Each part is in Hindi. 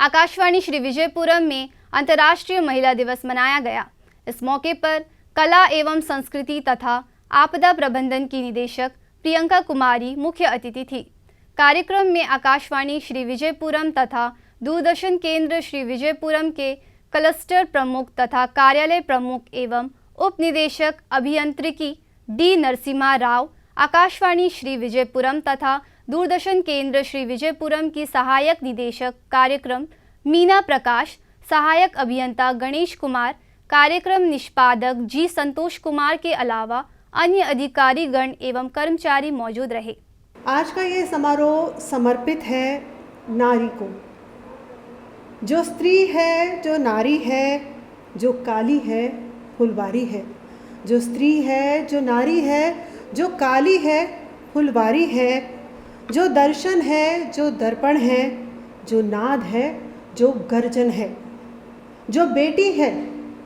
आकाशवाणी श्री विजयपुरम में अंतर्राष्ट्रीय महिला दिवस मनाया गया। इस मौके पर कला एवं संस्कृति तथा आपदा प्रबंधन की निदेशक प्रियंका कुमारी मुख्य अतिथि थी। कार्यक्रम में आकाशवाणी श्री विजयपुरम तथा दूरदर्शन केंद्र श्री विजयपुरम के क्लस्टर प्रमुख तथा कार्यालय प्रमुख एवं उप निदेशक अभियांत्रिकी डी नरसिम्हा राव, आकाशवाणी श्री विजयपुरम तथा दूरदर्शन केंद्र श्री विजयपुरम की सहायक निदेशक कार्यक्रम मीना प्रकाश, सहायक अभियंता गणेश कुमार, कार्यक्रम निष्पादक जी संतोष कुमार के अलावा अन्य अधिकारीगण एवं कर्मचारी मौजूद रहे। आज का ये समारोह समर्पित है नारी को। जो स्त्री है, जो नारी है, जो काली है, फुलवारी है। जो स्त्री है, जो नारी है, जो काली है, फुलवारी है। जो दर्शन है, जो दर्पण है, जो नाद है, जो गर्जन है। जो बेटी है,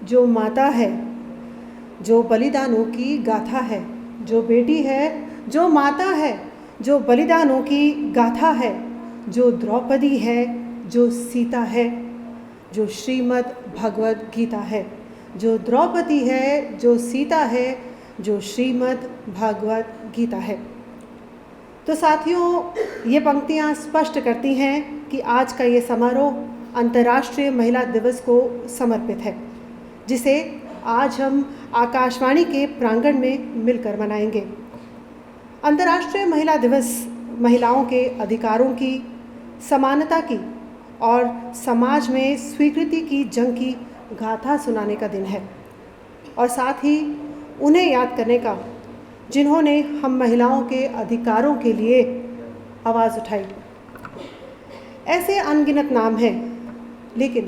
जो माता है, जो बलिदानों की गाथा है। जो बेटी है, जो माता है, जो बलिदानों की गाथा है। जो द्रौपदी है, जो सीता है, जो श्रीमद् भगवद गीता है। जो द्रौपदी है, जो सीता है, जो श्रीमद् भगवद गीता है। तो साथियों, ये पंक्तियाँ स्पष्ट करती हैं कि आज का ये समारोह अंतर्राष्ट्रीय महिला दिवस को समर्पित है, जिसे आज हम आकाशवाणी के प्रांगण में मिलकर मनाएंगे। अंतर्राष्ट्रीय महिला दिवस महिलाओं के अधिकारों की, समानता की और समाज में स्वीकृति की जंग की गाथा सुनाने का दिन है और साथ ही उन्हें याद करने का जिन्होंने हम महिलाओं के अधिकारों के लिए आवाज़ उठाई। ऐसे अनगिनत नाम हैं, लेकिन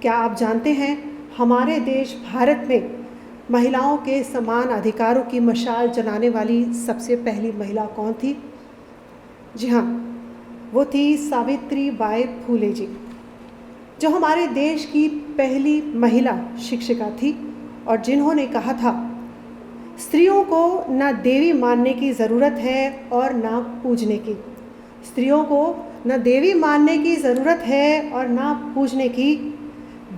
क्या आप जानते हैं हमारे देश भारत में महिलाओं के समान अधिकारों की मशाल जलाने वाली सबसे पहली महिला कौन थी? जी हाँ, वो थी सावित्री बाई फुले जी, जो हमारे देश की पहली महिला शिक्षिका थी और जिन्होंने कहा था, स्त्रियों को ना देवी मानने की ज़रूरत है और ना पूजने की। स्त्रियों को ना देवी मानने की ज़रूरत है और ना पूजने की,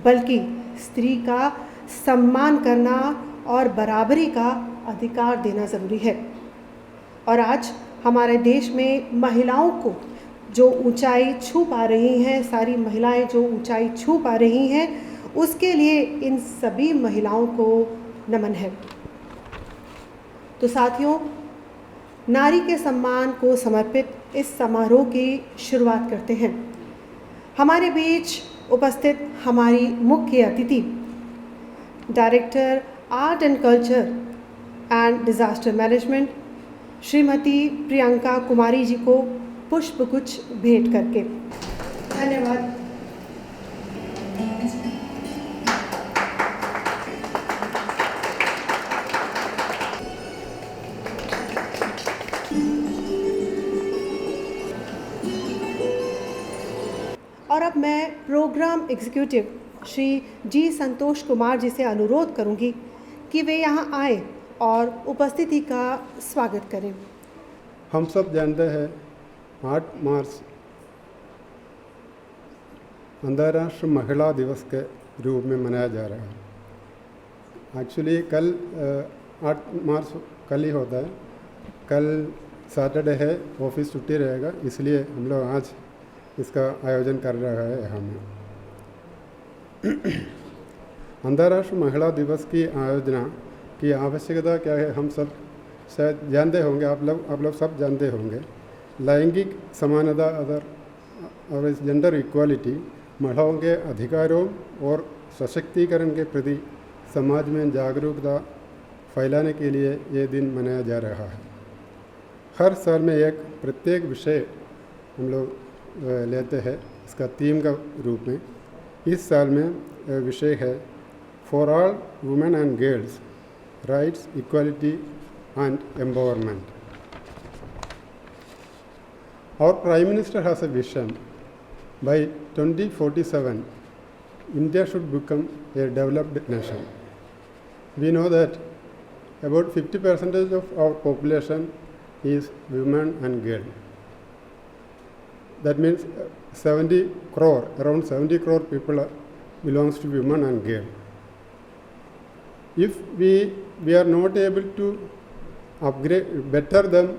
बल्कि स्त्री का सम्मान करना और बराबरी का अधिकार देना ज़रूरी है। और आज हमारे देश में महिलाओं को जो ऊंचाई छू पा रही हैं, सारी महिलाएं जो ऊंचाई छू पा रही हैं, उसके लिए इन सभी महिलाओं को नमन है। तो साथियों, नारी के सम्मान को समर्पित इस समारोह की शुरुआत करते हैं। हमारे बीच उपस्थित हमारी मुख्य अतिथि director art and culture and disaster management Shrimati Priyanka Kumari ji को पुष्पगुच्छ भेंट करके धन्यवाद। और अब मैं प्रोग्राम एग्जीक्यूटिव श्री जी संतोष कुमार जी से अनुरोध करूंगी कि वे यहाँ आए और उपस्थिति का स्वागत करें। हम सब जानते हैं 8 मार्च अंतर्राष्ट्रीय महिला दिवस के रूप में मनाया जा रहा है। एक्चुअली कल 8 मार्च कल ही होता है। कल सैटरडे है, ऑफिस छुट्टी रहेगा, इसलिए हम लोग आज इसका आयोजन कर रहा है। हमें अंतर्राष्ट्रीय महिला दिवस की आयोजना की आवश्यकता क्या है, हम सब शायद जानते होंगे, आप लोग सब जानते होंगे। लैंगिक समानता और जेंडर इक्वालिटी महिलाओं के अधिकारों और सशक्तिकरण के प्रति समाज में जागरूकता फैलाने के लिए ये दिन मनाया जा रहा है। हर साल में एक प्रत्येक विषय हम लोग लेते हैं इसका थीम का रूप में। इस साल में विषय है for all women and girls rights, equality and empowerment. Our Prime Minister has a vision. By 2047, India should become a developed nation. We know that about 50% of our population is women and girls. that means 70 crore, around 70 crore people belongs to women and girls. If we are not able to upgrade, better them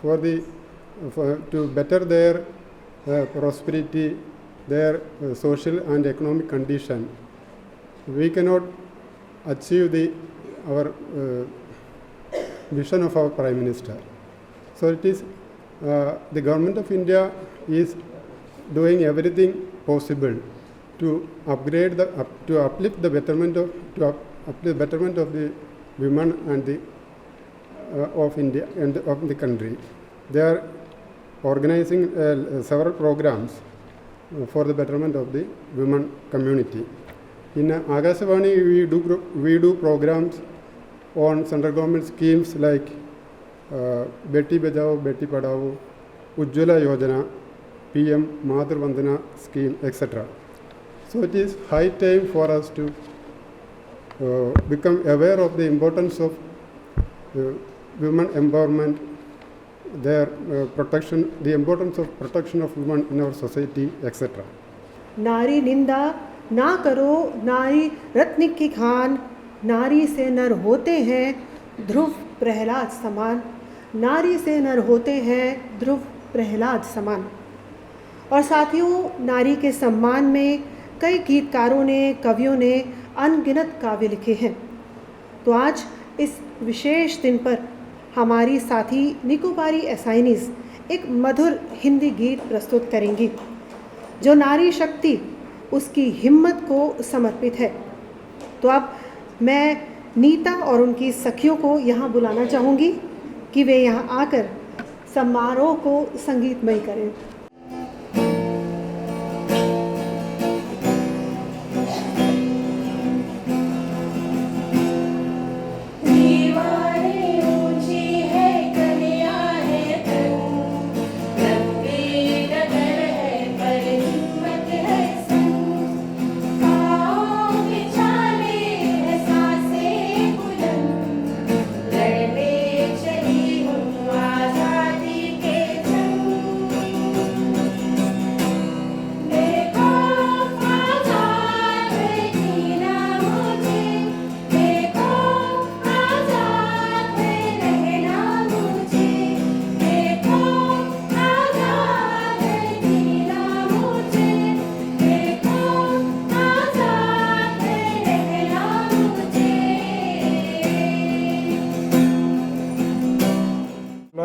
to better their prosperity, their social and economic condition, we cannot achieve our vision of our Prime Minister. So it is the government of India is doing everything possible to upgrade to uplift the betterment of the women and of India and of the country. They are organizing several programs for the betterment of the women community. In Akashvani, we do programs on central government schemes like Beti Bachao, Beti Padhao, Ujjwala Yojana, PM Matru Vandana scheme, etc. So it is high time for us to become aware of the importance of women empowerment, their protection, the importance of protection of women in our society, etc. नारी निंदा ना करो, नारी रत्न की खान, नारी से नर होते हैं ध्रुव प्रहलाद समान, नारी से नर होते हैं ध्रुव प्रहलाद समान। और साथियों, नारी के सम्मान में कई गीतकारों ने, कवियों ने अनगिनत काव्य लिखे हैं। तो आज इस विशेष दिन पर हमारी साथी निकोबारी एसाइनीज एक मधुर हिंदी गीत प्रस्तुत करेंगी जो नारी शक्ति, उसकी हिम्मत को समर्पित है। तो अब मैं नीता और उनकी सखियों को यहाँ बुलाना चाहूँगी कि वे यहाँ आकर समारोह को संगीतमय करें।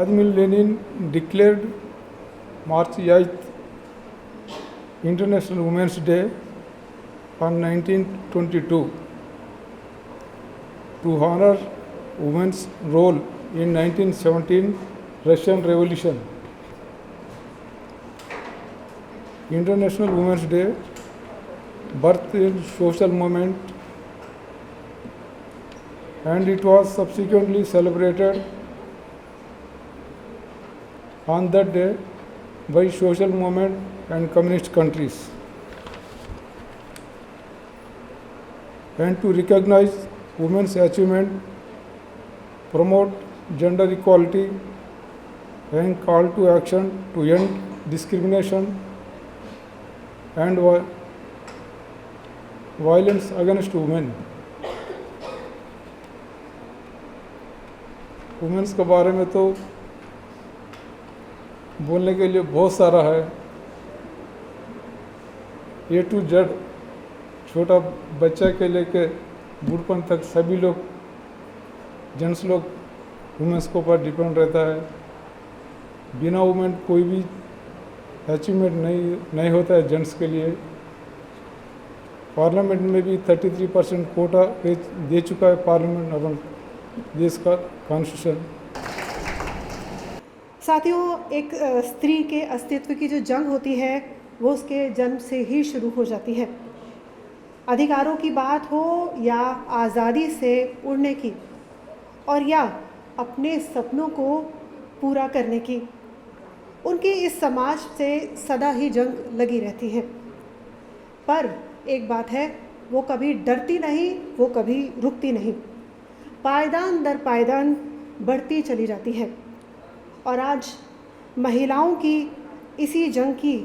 Vladimir Lenin declared March 8th International Women's Day on 1922 to honor women's role in 1917 Russian Revolution. International Women's Day birthed a social movement and it was subsequently celebrated on that day by social movement and communist countries. And to recognize women's achievement, promote gender equality and call to action to end discrimination and violence against women. Womens के बारे में तो बोलने के लिए बहुत सारा है। ए टू जेड, छोटा बच्चा के लेके बूढ़पन तक सभी लोग, जेंट्स लोग वुमेन्स के ऊपर डिपेंड रहता है। बिना वुमेन कोई भी अचीवमेंट नहीं होता है जेंट्स के लिए। पार्लियामेंट में भी 33% कोटा दे चुका है पार्लियामेंट अपन देश का कॉन्स्टिट्यूशन। साथियों, एक स्त्री के अस्तित्व की जो जंग होती है वो उसके जन्म से ही शुरू हो जाती है। अधिकारों की बात हो या आज़ादी से उड़ने की और या अपने सपनों को पूरा करने की, उनकी इस समाज से सदा ही जंग लगी रहती है। पर एक बात है, वो कभी डरती नहीं, वो कभी रुकती नहीं, पायदान दर पायदान बढ़ती चली जाती है। और आज महिलाओं की इसी जंग की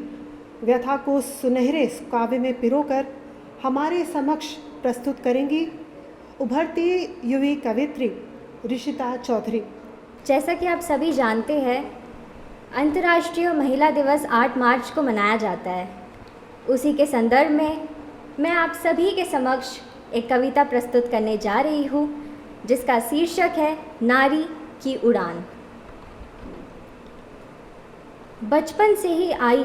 व्यथा को सुनहरे काव्य में पिरोकर हमारे समक्ष प्रस्तुत करेंगी उभरती युवी कवित्री ऋषिता चौधरी। जैसा कि आप सभी जानते हैं, अंतर्राष्ट्रीय महिला दिवस 8 मार्च को मनाया जाता है। उसी के संदर्भ में मैं आप सभी के समक्ष एक कविता प्रस्तुत करने जा रही हूँ, जिसका शीर्षक है नारी की उड़ान। बचपन से ही आई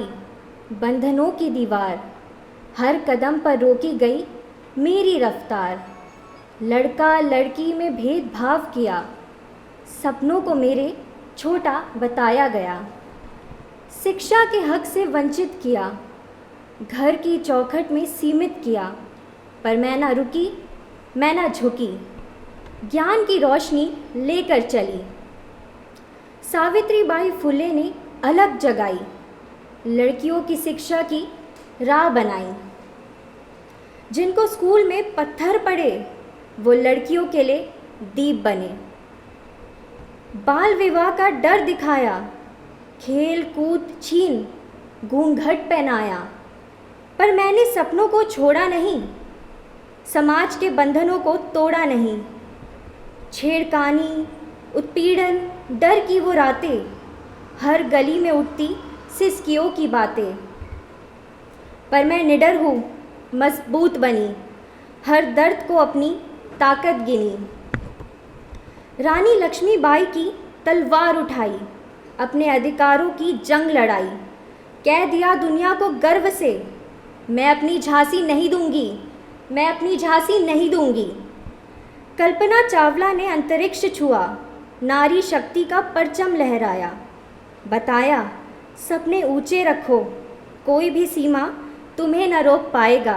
बंधनों की दीवार, हर कदम पर रोकी गई मेरी रफ्तार। लड़का लड़की में भेदभाव किया, सपनों को मेरे छोटा बताया गया। शिक्षा के हक से वंचित किया, घर की चौखट में सीमित किया, पर मैं ना रुकी, मैं ना झुकी, ज्ञान की रोशनी लेकर चली। सावित्रीबाई फुले ने अलग जगाई, लड़कियों की शिक्षा की राह बनाई। जिनको स्कूल में पत्थर पड़े, वो लड़कियों के लिए दीप बने। बाल विवाह का डर दिखाया, खेल कूद छीन घूंघट पहनाया, पर मैंने सपनों को छोड़ा नहीं, समाज के बंधनों को तोड़ा नहीं। छेड़खानी, उत्पीड़न, डर की वो रातें, हर गली में उठती सिसकियों की बातें, पर मैं निडर हूँ, मजबूत बनी, हर दर्द को अपनी ताकत गिनी। रानी लक्ष्मीबाई की तलवार उठाई, अपने अधिकारों की जंग लड़ाई, कह दिया दुनिया को गर्व से, मैं अपनी झांसी नहीं दूंगी, मैं अपनी झांसी नहीं दूंगी। कल्पना चावला ने अंतरिक्ष छुआ, नारी शक्ति का परचम लहराया, बताया सपने ऊंचे रखो, कोई भी सीमा तुम्हें न रोक पाएगा।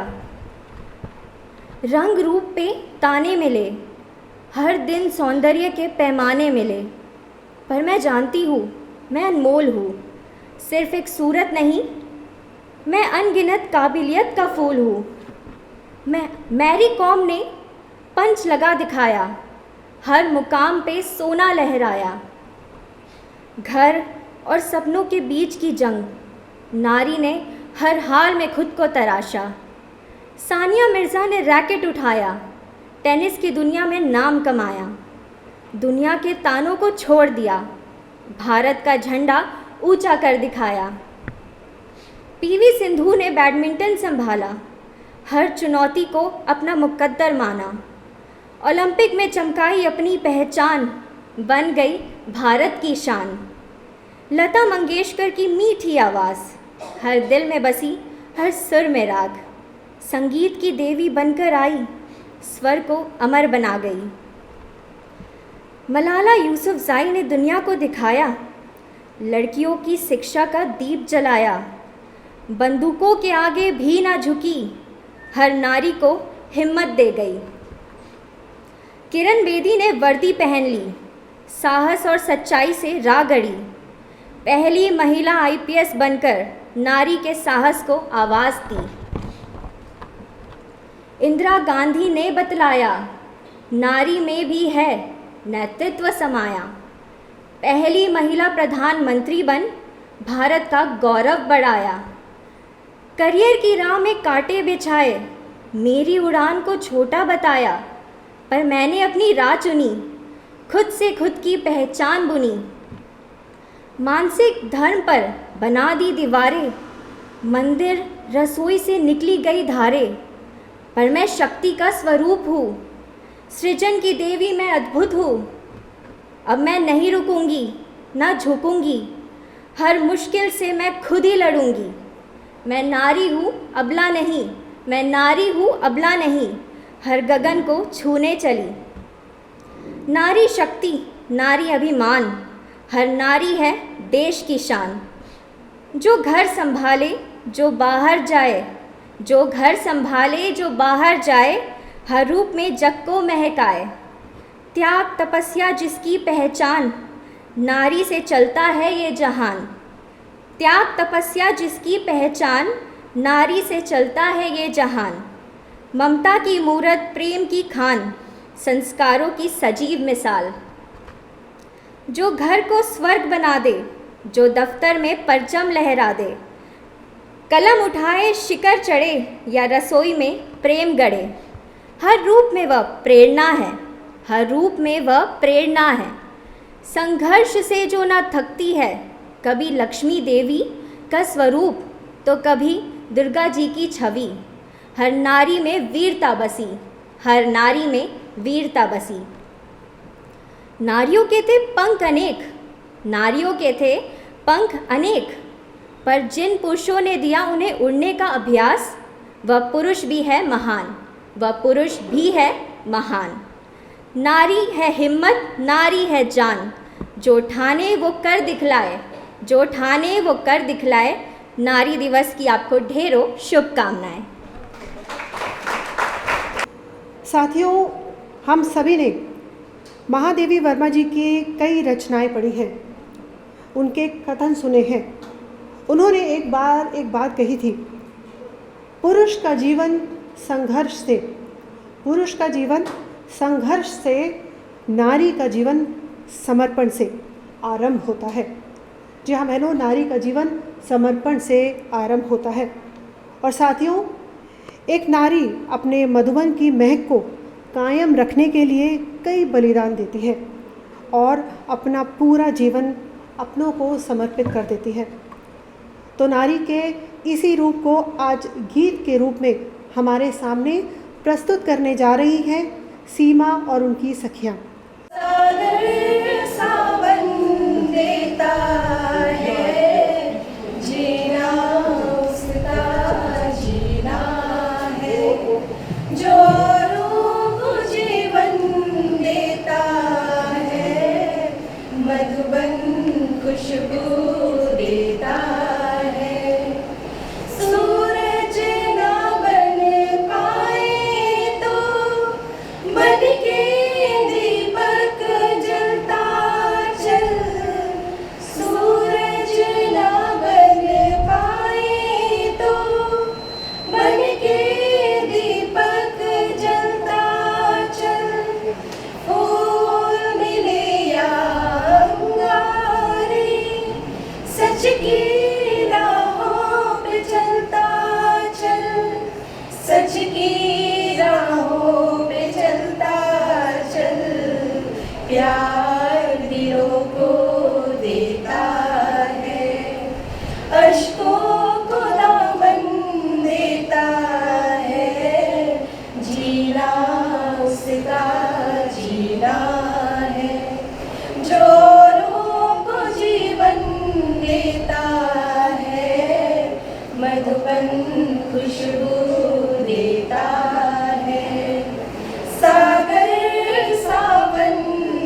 रंग रूप पे ताने मिले, हर दिन सौंदर्य के पैमाने मिले, पर मैं जानती हूँ मैं अनमोल हूँ, सिर्फ एक सूरत नहीं, मैं अनगिनत काबिलियत का फूल हूँ। मैरी कॉम ने पंच लगा दिखाया, हर मुकाम पे सोना लहराया। घर और सपनों के बीच की जंग, नारी ने हर हाल में खुद को तराशा। सानिया मिर्ज़ा ने रैकेट उठाया, टेनिस की दुनिया में नाम कमाया। दुनिया के तानों को छोड़ दिया, भारत का झंडा ऊंचा कर दिखाया। पीवी सिंधु ने बैडमिंटन संभाला, हर चुनौती को अपना मुकद्दर माना। ओलंपिक में चमकाई अपनी पहचान, बन गई भारत की शान। लता मंगेशकर की मीठी आवाज़, हर दिल में बसी, हर सुर में राग। संगीत की देवी बनकर आई, स्वर को अमर बना गई। मलाला यूसुफज़ई ने दुनिया को दिखाया, लड़कियों की शिक्षा का दीप जलाया। बंदूकों के आगे भी ना झुकी, हर नारी को हिम्मत दे गई। किरण बेदी ने वर्दी पहन ली, साहस और सच्चाई से राह गढ़ी। पहली महिला आईपीएस बनकर नारी के साहस को आवाज़ दी। इंदिरा गांधी ने बतलाया, नारी में भी है नेतृत्व समाया। पहली महिला प्रधानमंत्री बन भारत का गौरव बढ़ाया। करियर की राह में कांटे बिछाए, मेरी उड़ान को छोटा बताया, पर मैंने अपनी राह चुनी, खुद से खुद की पहचान बुनी। मानसिक धर्म पर बना दी दीवारें, मंदिर रसोई से निकली गई धारें, पर मैं शक्ति का स्वरूप हूँ, सृजन की देवी मैं अद्भुत हूँ। अब मैं नहीं रुकूंगी, ना झुकूंगी, हर मुश्किल से मैं खुद ही लड़ूंगी। मैं नारी हूँ अबला नहीं, मैं नारी हूँ अबला नहीं, हर गगन को छूने चली। नारी शक्ति, नारी अभिमान, हर नारी है देश की शान। जो घर संभाले जो बाहर जाए, जो घर संभाले जो बाहर जाए, हर रूप में जग को महकाए। त्याग तपस्या जिसकी पहचान, नारी से चलता है ये जहान। त्याग तपस्या जिसकी पहचान, नारी से चलता है ये जहान। ममता की मूरत, प्रेम की खान, संस्कारों की सजीव मिसाल। जो घर को स्वर्ग बना दे, जो दफ्तर में परचम लहरा दे, कलम उठाए शिखर चढ़े या रसोई में प्रेम गढ़े। हर रूप में वह प्रेरणा है, हर रूप में वह प्रेरणा है। संघर्ष से जो ना थकती है, कभी लक्ष्मी देवी का स्वरूप तो कभी दुर्गा जी की छवि। हर नारी में वीरता बसी, हर नारी में वीरता बसी। नारियों के थे पंख अनेक, नारियों के थे पंख अनेक, पर जिन पुरुषों ने दिया उन्हें उड़ने का अभ्यास, वह पुरुष भी है महान, वह पुरुष भी है महान। नारी है हिम्मत, नारी है जान, जो ठाने वो कर दिखलाए, जो ठाने वो कर दिखलाए। नारी दिवस की आपको ढेरों शुभकामनाएं। साथियों, हम सभी ने महादेवी वर्मा जी की कई रचनाएं पढ़ी हैं, उनके कथन सुने हैं। उन्होंने एक बात कही थी, पुरुष का जीवन संघर्ष से, पुरुष का जीवन संघर्ष से, नारी का जीवन समर्पण से आरंभ होता है। जी हाँ बहनों, नारी का जीवन समर्पण से आरंभ होता है। और साथियों, एक नारी अपने मधुबन की महक को कायम रखने के लिए कई बलिदान देती है और अपना पूरा जीवन अपनों को समर्पित कर देती है। तो नारी के इसी रूप को आज गीत के रूप में हमारे सामने प्रस्तुत करने जा रही हैं सीमा और उनकी सखियाँ। सागर सावन देता है, जीना उसका जीना है, जो रूप जीवन देता है, मधुबन खुशबू देता है। सूरज ना बन पाए तो बन के दीपक जलता चल, सूरज ना बन पाए तो बन के दीपक जलता चल। फूल मिले या अंगारे, सच की राहों पे चलता चल, सच की राहों पे चलता चल। प्यार दिलों को देता है, अश्कों को दामन देता है, जीना उसका जीना है, जो रूह को जीवन देता है, मधुबन खुशबू देता है। सागर सावन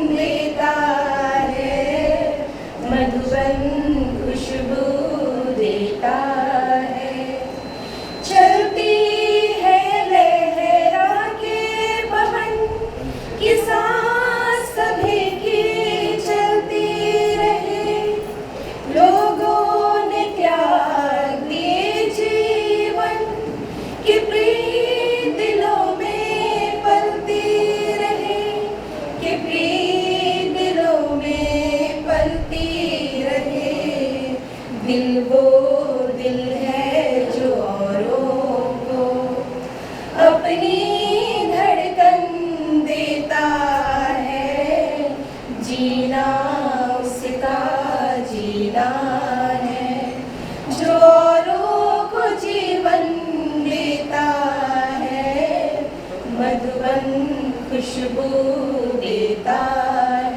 देता है, मधुबन खुशबू देता है। चलती है लहरा के पवन की सांस सभी की चलती रहे, लोगों ने त्याग दिए जीवन कि प्रीत दिलों में पलती रहे, कि प्रीत दिलों में पलती रहे। दिल वो दिल है जो औरों को अपनी धड़कन देता है, जीना उसका जीना है, जो औरों को जीवन देता है, मधुबन खुशबू देता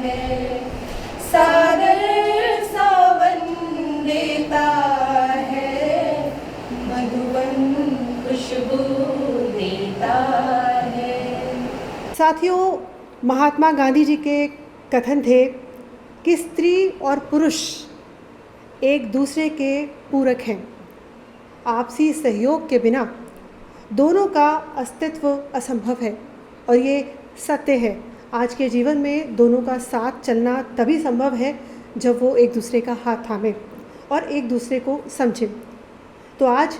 है। सागर सावन देता है, मधुबन खुशबू देता है। साथियों, महात्मा गांधी जी के कथन थे कि स्त्री और पुरुष एक दूसरे के पूरक हैं। आपसी सहयोग के बिना दोनों का अस्तित्व असंभव है और ये सत्य है। आज के जीवन में दोनों का साथ चलना तभी संभव है जब वो एक दूसरे का हाथ थामें और एक दूसरे को समझें। तो आज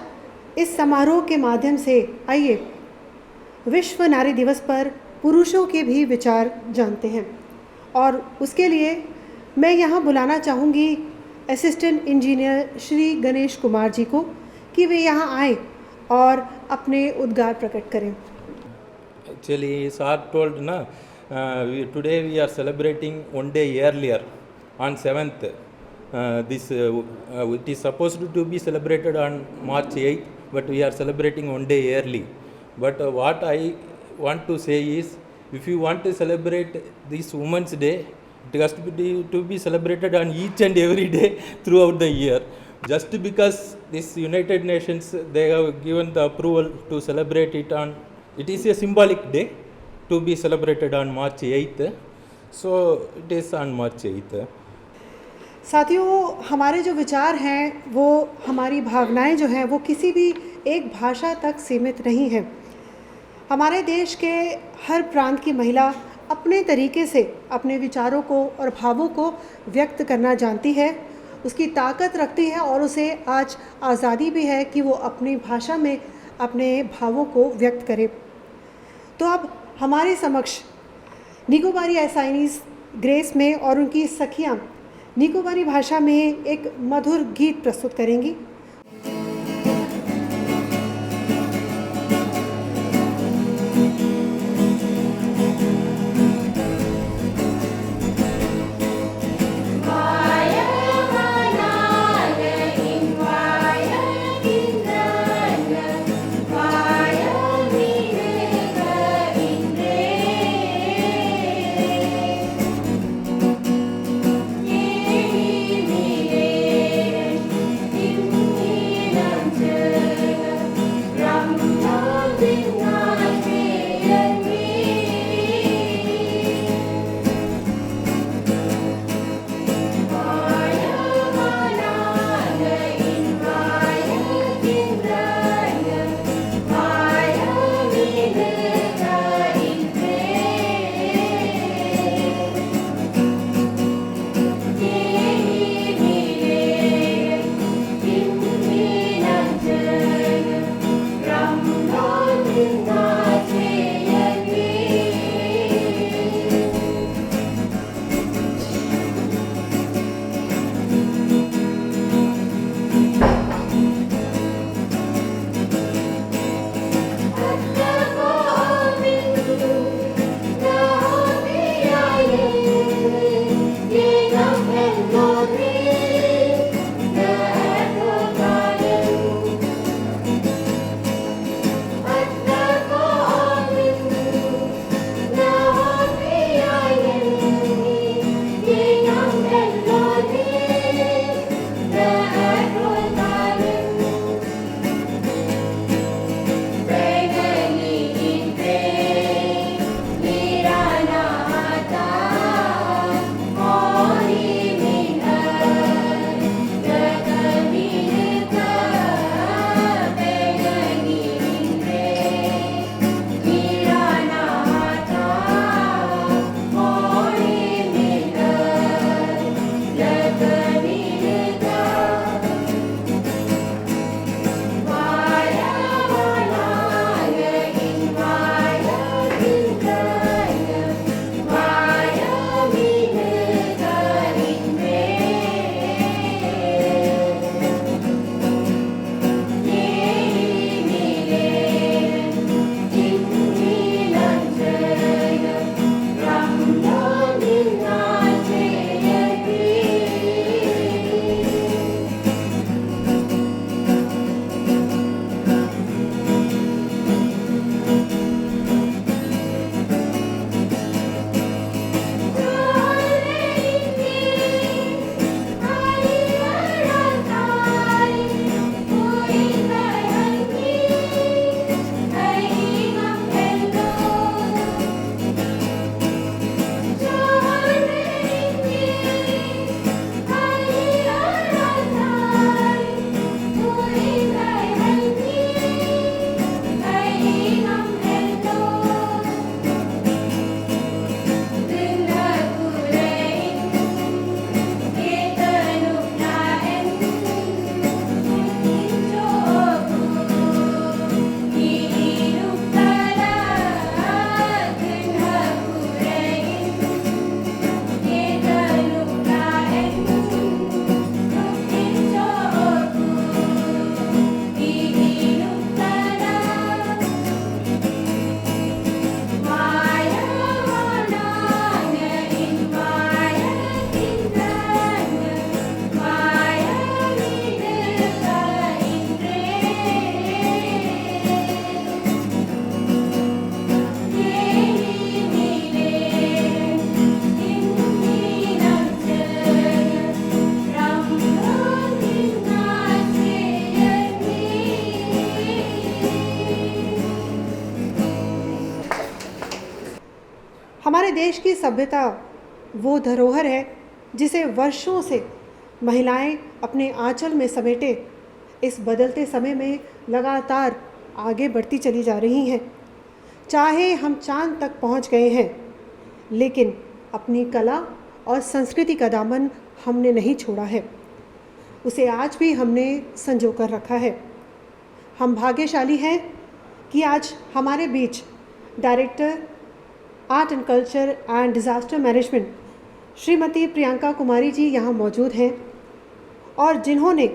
इस समारोह के माध्यम से आइए विश्व नारी दिवस पर पुरुषों के भी विचार जानते हैं। और उसके लिए मैं यहाँ बुलाना चाहूँगी असिस्टेंट इंजीनियर श्री गणेश कुमार जी को कि वे यहाँ आए और अपने उद्गार प्रकट करें। Actually, sir told na, today we are celebrating one day earlier on 7th. It is supposed to be celebrated on March 8th, but we are celebrating one day early. But what I want to say is, if you want to celebrate this Women's Day, it has to be celebrated on each and every day throughout the year. Just because this United Nations, they have given the approval to celebrate it on, it is a symbolic day to be celebrated on March 8th. So it is on March 8th. साथियों, हमारे जो विचार हैं वो, हमारी भावनाएं जो हैं वो किसी भी एक भाषा तक सीमित नहीं हैं। हमारे देश के हर प्रांत की महिला अपने तरीके से अपने विचारों को और भावों को व्यक्त करना जानती है, उसकी ताकत रखती है और उसे आज आज़ादी भी है कि वो अपनी भाषा में अपने भावों को व्यक्त करे। तो अब हमारे समक्ष निकोबारी असाइनीज़ ग्रेस में और उनकी सखियाँ निकोबारी भाषा में एक मधुर गीत प्रस्तुत करेंगी। Thank you. की सभ्यता वो धरोहर है जिसे वर्षों से महिलाएं अपने आंचल में समेटे इस बदलते समय में लगातार आगे बढ़ती चली जा रही हैं। चाहे हम चांद तक पहुंच गए हैं, लेकिन अपनी कला और संस्कृति का दामन हमने नहीं छोड़ा है, उसे आज भी हमने संजो कर रखा है। हम भाग्यशाली हैं कि आज हमारे बीच director art and culture and disaster management Shrimati Priyanka Kumari ji यहाँ मौजूद हैं और जिन्होंने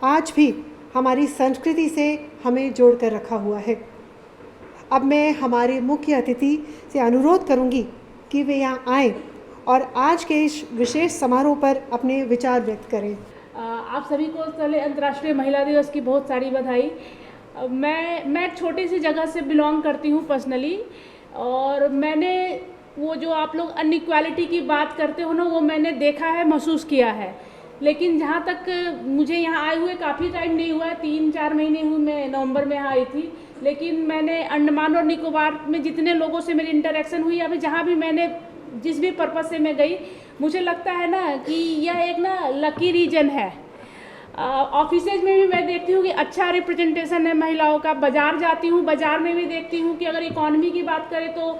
आज भी हमारी संस्कृति से हमें जोड़ कर रखा हुआ है। अब मैं हमारे मुख्य अतिथि से अनुरोध करूंगी कि वे यहाँ आएँ और आज के इस विशेष समारोह पर अपने विचार व्यक्त करें। आप सभी को पहले अंतर्राष्ट्रीय महिला दिवस की बहुत सारी बधाई। मैं एक छोटी सी जगह से बिलोंग करती हूँ पर्सनली, और मैंने वो जो आप लोग अनइक्वालिटी की बात करते हो ना, वो मैंने देखा है, महसूस किया है। लेकिन जहाँ तक मुझे यहाँ आए हुए काफ़ी टाइम नहीं हुआ है, 3-4 महीने हुए, मैं नवंबर में यहाँ आई थी। लेकिन मैंने अंडमान और निकोबार में जितने लोगों से मेरी इंटरेक्शन हुई, अभी जहाँ भी मैंने जिस भी पर्पज़ से मैं गई, मुझे लगता है ना कि यह एक ना लकी रीजन है। ऑफिसेज में भी मैं देखती हूँ कि अच्छा रिप्रेजेंटेशन है महिलाओं का। बाज़ार जाती हूँ, बाज़ार में भी देखती हूँ कि अगर इकॉनमी की बात करें तो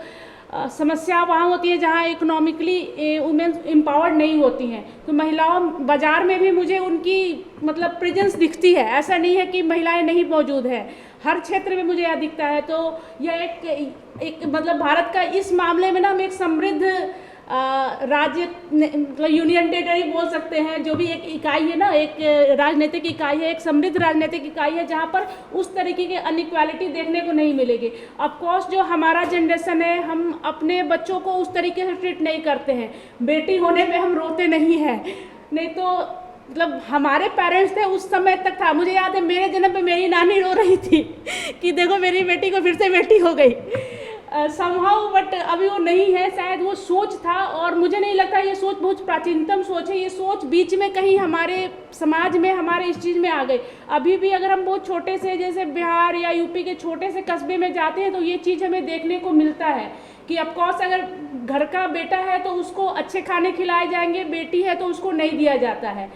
समस्या वहाँ होती है जहाँ इकोनॉमिकली वुमेन एम्पावर्ड नहीं होती हैं। तो महिलाओं बाज़ार में भी मुझे उनकी मतलब प्रेजेंस दिखती है। ऐसा नहीं है कि महिलाएं नहीं मौजूद है, हर क्षेत्र में मुझे यह दिखता है। तो यह एक मतलब भारत का इस मामले में ना हम एक समृद्ध राज्य मतलब यूनियन टेरिटरी बोल सकते हैं। जो भी एक इकाई है ना, एक राजनीतिक इकाई है, एक समृद्ध राजनीतिक इकाई है जहाँ पर उस तरीके की अनइक्वालिटी देखने को नहीं मिलेगी। ऑफकोर्स जो हमारा जनरेशन है, हम अपने बच्चों को उस तरीके से ट्रीट नहीं करते हैं। बेटी होने पे हम रोते नहीं हैं, नहीं तो मतलब हमारे पेरेंट्स थे उस समय तक था। मुझे याद है मेरे जन्म पे मेरी नानी रो रही थी कि देखो मेरी बेटी को फिर से बेटी हो गई समहाउ, बट अभी वो नहीं है। शायद वो सोच था, और मुझे नहीं लगता ये सोच बहुत प्राचीनतम सोच है। ये सोच बीच में कहीं हमारे समाज में, हमारे इस चीज़ में आ गई। अभी भी अगर हम बहुत छोटे से जैसे बिहार या यूपी के छोटे से कस्बे में जाते हैं तो ये चीज़ हमें देखने को मिलता है कि ऑफकोर्स अगर घर का बेटा है तो उसको अच्छे खाने खिलाए जाएंगे, बेटी है तो उसको नहीं दिया जाता है।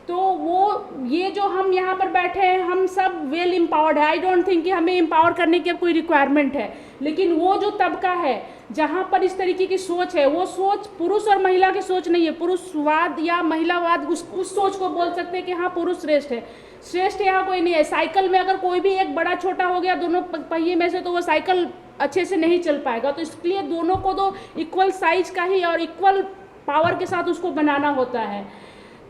तो वो ये जो हम यहाँ पर बैठे हैं, हम सब वेल एम्पावर्ड है। आई डोंट थिंक कि हमें एम्पावर करने की अब कोई रिक्वायरमेंट है। लेकिन वो जो तबका है जहाँ पर इस तरीके की सोच है, वो सोच पुरुष और महिला की सोच नहीं है। पुरुषवाद या महिलावाद उस सोच को बोल सकते हैं कि हाँ पुरुष श्रेष्ठ है। श्रेष्ठ यहाँ कोई नहीं है। साइकिल में अगर कोई भी एक बड़ा छोटा हो गया दोनों पहिए में से, तो वो साइकिल अच्छे से नहीं चल पाएगा। तो इसलिए दोनों को तो इक्वल साइज का ही और इक्वल पावर के साथ उसको बनाना होता है।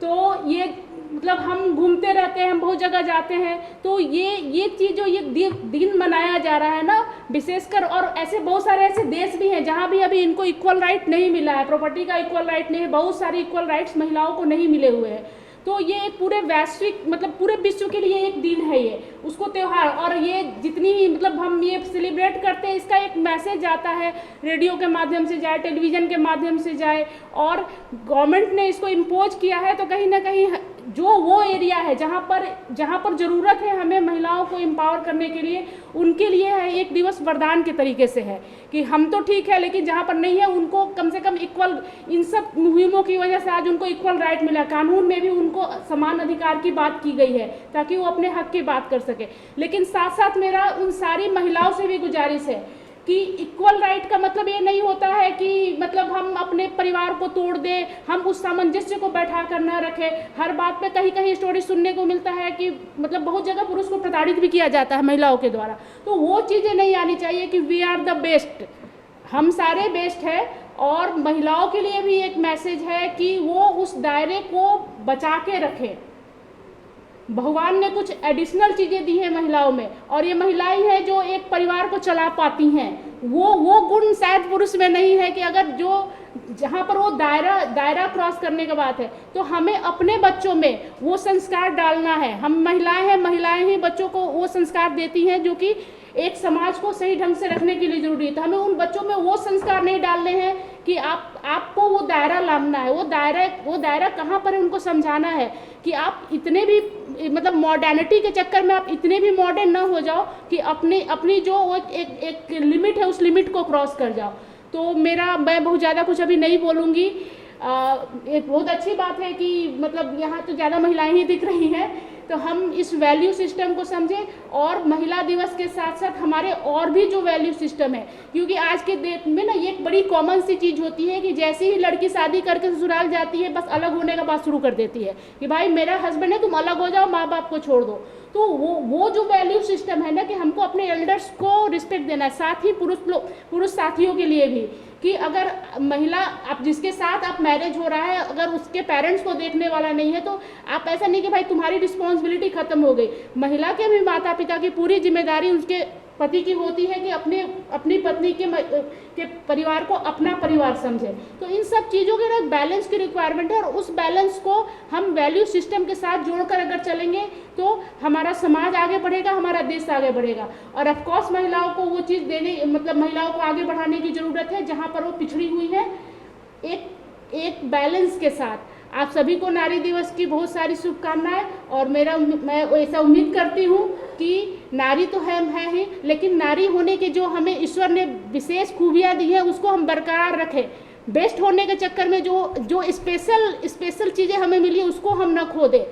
तो ये मतलब हम घूमते रहते हैं, हम बहुत जगह जाते हैं, तो ये चीज़ जो ये दिन मनाया जा रहा है ना, विशेषकर, और ऐसे बहुत सारे ऐसे देश भी हैं जहाँ भी अभी इनको इक्वल राइट नहीं मिला है, प्रॉपर्टी का इक्वल राइट नहीं है, बहुत सारे इक्वल राइट्स महिलाओं को नहीं मिले हुए हैं। तो ये पूरे वैश्विक मतलब पूरे विश्व के लिए एक दिन है ये, उसको त्यौहार, और ये जितनी ही मतलब हम ये सेलिब्रेट करते हैं, इसका एक मैसेज जाता है, रेडियो के माध्यम से जाए, टेलीविज़न के माध्यम से जाए, और गवर्नमेंट ने इसको इम्पोज किया है। तो कहीं ना कहीं जो वो एरिया है जहाँ पर ज़रूरत है हमें महिलाओं को एम्पावर करने के लिए, उनके लिए है एक दिवस वरदान के तरीके से है कि हम तो ठीक है, लेकिन जहाँ पर नहीं है उनको कम से कम इक्वल, इन सब मुहिमों की वजह से आज उनको इक्वल राइट मिला। कानून में भी उनको समान अधिकार की बात की गई है ताकि वो अपने हक की बात कर सके। लेकिन साथ साथ मेरा उन सारी महिलाओं से भी गुजारिश है कि इक्वल राइट का मतलब ये नहीं होता है कि मतलब हम अपने परिवार को तोड़ दें, हम उस सामंजस्य को बैठा कर न रखें। हर बात पे कहीं कहीं स्टोरी सुनने को मिलता है कि मतलब बहुत जगह पुरुष को प्रताड़ित भी किया जाता है महिलाओं के द्वारा। तो वो चीज़ें नहीं आनी चाहिए कि वी आर द बेस्ट, हम सारे बेस्ट हैं। और महिलाओं के लिए भी एक मैसेज है कि वो उस दायरे को बचा के रखें। भगवान ने कुछ एडिशनल चीज़ें दी हैं महिलाओं में, और ये महिलाएं हैं जो एक परिवार को चला पाती हैं। वो गुण शायद पुरुष में नहीं है कि अगर जो जहाँ पर वो दायरा क्रॉस करने की बात है, तो हमें अपने बच्चों में वो संस्कार डालना है। हम महिलाएं हैं, महिलाएं ही बच्चों को वो संस्कार देती हैं जो कि एक समाज को सही ढंग से रखने के लिए ज़रूरी है। तो हमें उन बच्चों में वो संस्कार नहीं डालने हैं कि आपको वो दायरा लाना है। वो दायरा कहाँ पर है उनको समझाना है कि आप इतने भी मतलब मॉडर्निटी के चक्कर में आप इतने भी मॉडर्न ना हो जाओ कि अपनी जो एक लिमिट है उस लिमिट को क्रॉस कर जाओ। तो मैं बहुत ज़्यादा कुछ अभी नहीं बोलूँगी। एक बहुत अच्छी बात है कि मतलब यहाँ तो ज़्यादा महिलाएं ही दिख रही हैं, तो हम इस वैल्यू सिस्टम को समझें और महिला दिवस के साथ साथ हमारे और भी जो वैल्यू सिस्टम है, क्योंकि आज के डेट में ना ये एक बड़ी कॉमन सी चीज़ होती है कि जैसे ही लड़की शादी करके ससुराल जाती है बस अलग होने का बात शुरू कर देती है कि भाई मेरा हस्बैंड है, तुम अलग हो जाओ, माँ बाप को छोड़ दो। तो वो जो वैल्यू सिस्टम है ना कि हमको अपने एल्डर्स को रिस्पेक्ट देना है, साथ ही पुरुष साथियों के लिए भी कि अगर महिला आप जिसके साथ आप मैरिज हो रहा है अगर उसके पेरेंट्स को देखने वाला नहीं है तो आप ऐसा नहीं कि भाई तुम्हारी रिस्पॉन्सिबिलिटी खत्म हो गई। महिला के भी माता पिता की पूरी जिम्मेदारी उसके पति की होती है कि अपनी पत्नी के परिवार को अपना परिवार समझे। तो इन सब चीज़ों के एक बैलेंस की रिक्वायरमेंट है और उस बैलेंस को हम वैल्यू सिस्टम के साथ जोड़कर अगर चलेंगे तो हमारा समाज आगे बढ़ेगा, हमारा देश आगे बढ़ेगा। और ऑफकोर्स महिलाओं को वो चीज़ देने मतलब महिलाओं को आगे बढ़ाने की ज़रूरत है जहाँ पर वो पिछड़ी हुई है, एक बैलेंस के साथ। आप सभी को नारी दिवस की बहुत सारी शुभकामनाएं और मैं ऐसा उम्मीद करती हूँ कि नारी तो है ही, लेकिन नारी होने के जो हमें ईश्वर ने विशेष खूबियाँ दी है उसको हम बरकरार रखें। बेस्ट होने के चक्कर में जो स्पेशल चीज़ें हमें मिली है उसको हम न खो दें।